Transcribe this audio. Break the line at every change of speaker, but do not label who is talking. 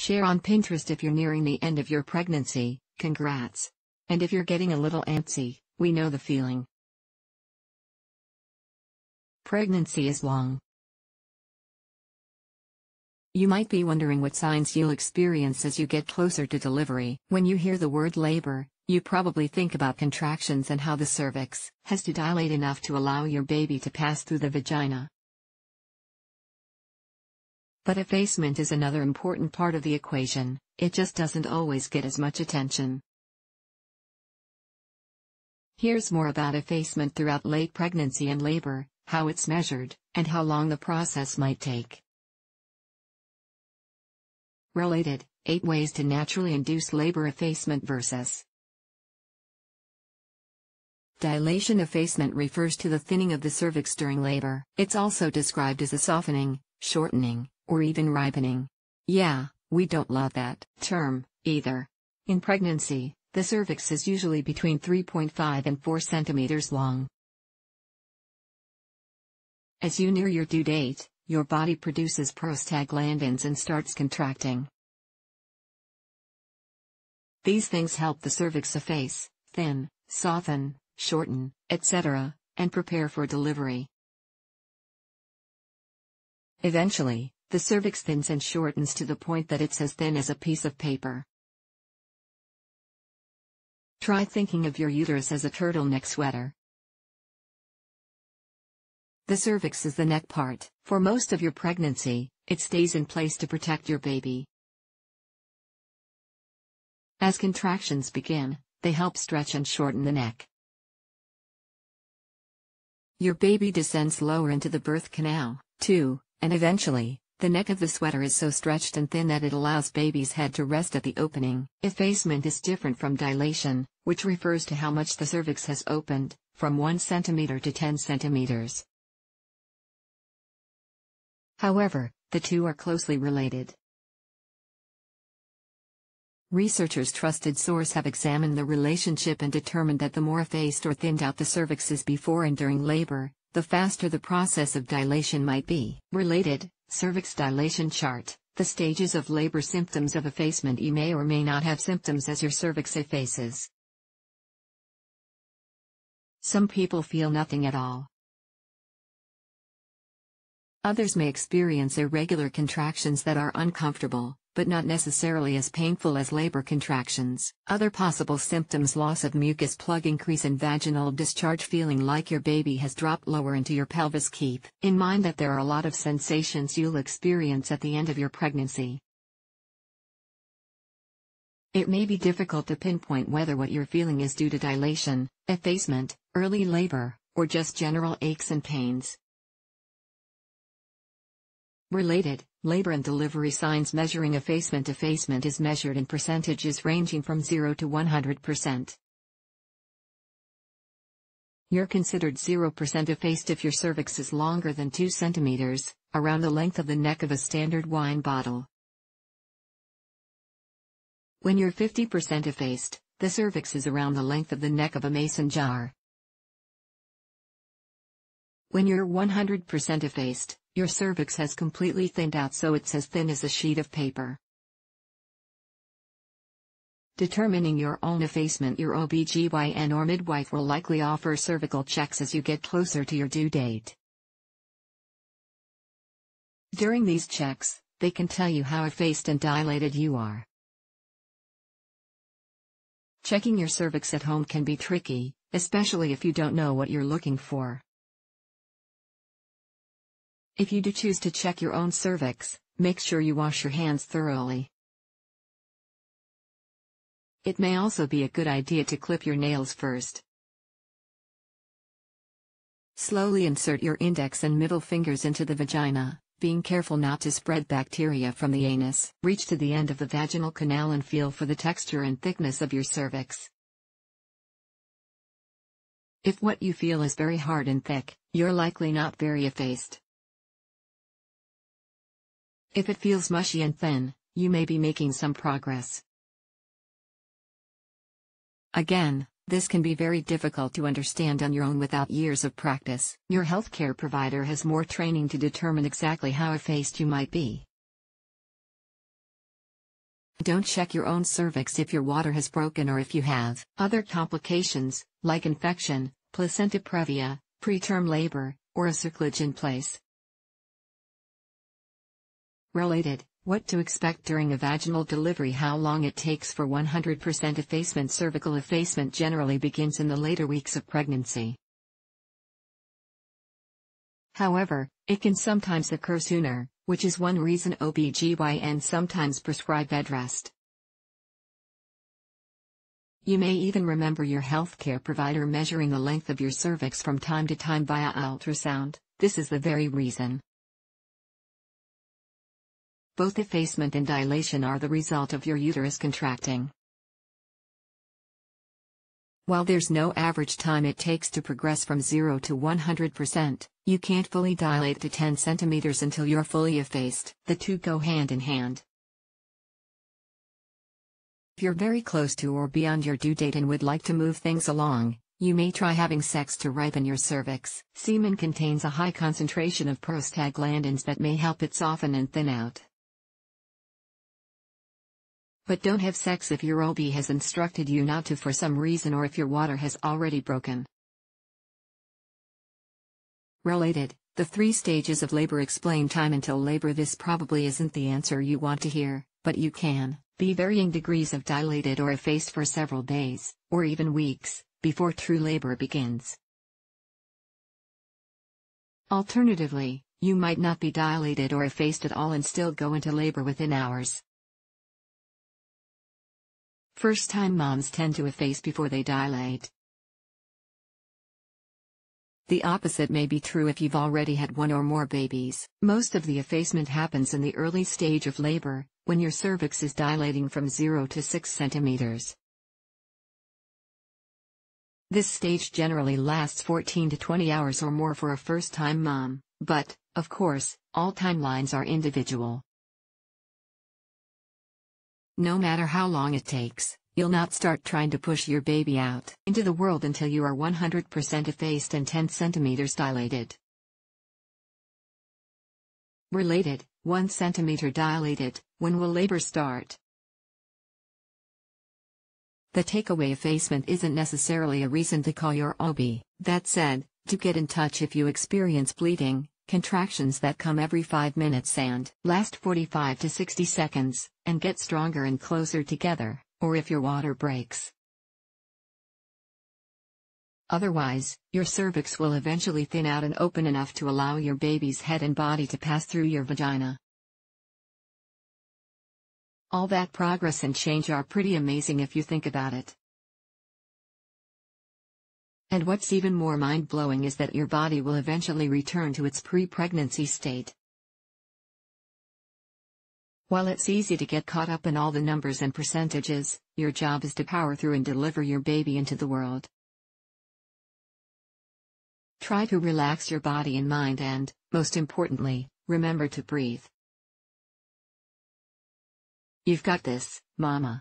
Share on Pinterest if you're nearing the end of your pregnancy, congrats. And if you're getting a little antsy, we know the feeling. Pregnancy is long. You might be wondering what signs you'll experience as you get closer to delivery. When you hear the word labor, you probably think about contractions and how the cervix has to dilate enough to allow your baby to pass through the vagina. But effacement is another important part of the equation, it just doesn't always get as much attention. Here's more about effacement throughout late pregnancy and labor, how it's measured, and how long the process might take. Related, 8 ways to naturally induce labor. Effacement versus dilation. Effacement refers to the thinning of the cervix during labor. It's also described as a softening, shortening, or even ripening. Yeah, we don't love that term, either. In pregnancy, the cervix is usually between 3.5 and 4 centimeters long. As you near your due date, your body produces prostaglandins and starts contracting. These things help the cervix efface, thin, soften, shorten, etc., and prepare for delivery. Eventually, the cervix thins and shortens to the point that it's as thin as a piece of paper. Try thinking of your uterus as a turtleneck sweater. The cervix is the neck part. For most of your pregnancy, it stays in place to protect your baby. As contractions begin, they help stretch and shorten the neck. Your baby descends lower into the birth canal, too, and eventually, the neck of the sweater is so stretched and thin that it allows baby's head to rest at the opening. Effacement is different from dilation, which refers to how much the cervix has opened, from 1 centimeter to 10 centimeters. However, the two are closely related. Researchers' trusted source have examined the relationship and determined that the more effaced or thinned out the cervix is before and during labor, the faster the process of dilation might be. Related, cervix dilation chart, the stages of labor. Symptoms of effacement. You may or may not have symptoms as your cervix effaces. Some people feel nothing at all. Others may experience irregular contractions that are uncomfortable, but not necessarily as painful as labor contractions. Other possible symptoms: loss of mucus plug, increase in vaginal discharge, feeling like your baby has dropped lower into your pelvis. Keep in mind that there are a lot of sensations you'll experience at the end of your pregnancy. It may be difficult to pinpoint whether what you're feeling is due to dilation, effacement, early labor, or just general aches and pains. Related, labor and delivery signs. Measuring effacement. Effacement is measured in percentages ranging from 0 to 100%. You're considered 0% effaced if your cervix is longer than 2 centimeters, around the length of the neck of a standard wine bottle. When you're 50% effaced, the cervix is around the length of the neck of a mason jar. When you're 100% effaced, your cervix has completely thinned out, so it's as thin as a sheet of paper. Determining your own effacement. Your OB/GYN or midwife will likely offer cervical checks as you get closer to your due date. During these checks, they can tell you how effaced and dilated you are. Checking your cervix at home can be tricky, especially if you don't know what you're looking for. If you do choose to check your own cervix, make sure you wash your hands thoroughly. It may also be a good idea to clip your nails first. Slowly insert your index and middle fingers into the vagina, being careful not to spread bacteria from the anus. Reach to the end of the vaginal canal and feel for the texture and thickness of your cervix. If what you feel is very hard and thick, you're likely not very effaced. If it feels mushy and thin, you may be making some progress. Again, this can be very difficult to understand on your own without years of practice. Your healthcare provider has more training to determine exactly how effaced you might be. Don't check your own cervix if your water has broken or if you have other complications, like infection, placenta previa, preterm labor, or a cerclage in place. Related, what to expect during a vaginal delivery. How long it takes for 100% effacement. Cervical effacement generally begins in the later weeks of pregnancy. However, it can sometimes occur sooner, which is one reason OB/GYNs sometimes prescribe bed rest. You may even remember your healthcare provider measuring the length of your cervix from time to time via ultrasound. This is the very reason. Both effacement and dilation are the result of your uterus contracting. While there's no average time it takes to progress from 0 to 100%, you can't fully dilate to 10 centimeters until you're fully effaced. The two go hand in hand. If you're very close to or beyond your due date and would like to move things along, you may try having sex to ripen your cervix. Semen contains a high concentration of prostaglandins that may help it soften and thin out. But don't have sex if your OB has instructed you not to for some reason or if your water has already broken. Related, the 3 stages of labor. Explain time until labor. This probably isn't the answer you want to hear, but you can be varying degrees of dilated or effaced for several days, or even weeks, before true labor begins. Alternatively, you might not be dilated or effaced at all and still go into labor within hours. First-time moms tend to efface before they dilate. The opposite may be true if you've already had 1 or more babies. Most of the effacement happens in the early stage of labor, when your cervix is dilating from 0 to 6 centimeters. This stage generally lasts 14 to 20 hours or more for a first-time mom, but, of course, all timelines are individual. No matter how long it takes, you'll not start trying to push your baby out into the world until you are 100% effaced and 10 centimeters dilated. Related, 1 centimeter dilated. When will labor start? The takeaway: effacement isn't necessarily a reason to call your OB. That said, do get in touch if you experience bleeding, contractions that come every 5 minutes and last 45 to 60 seconds, and get stronger and closer together, or if your water breaks. Otherwise, your cervix will eventually thin out and open enough to allow your baby's head and body to pass through your vagina. All that progress and change are pretty amazing if you think about it. And what's even more mind-blowing is that your body will eventually return to its pre-pregnancy state. While it's easy to get caught up in all the numbers and percentages, your job is to power through and deliver your baby into the world. Try to relax your body and mind and, most importantly, remember to breathe. You've got this, Mama.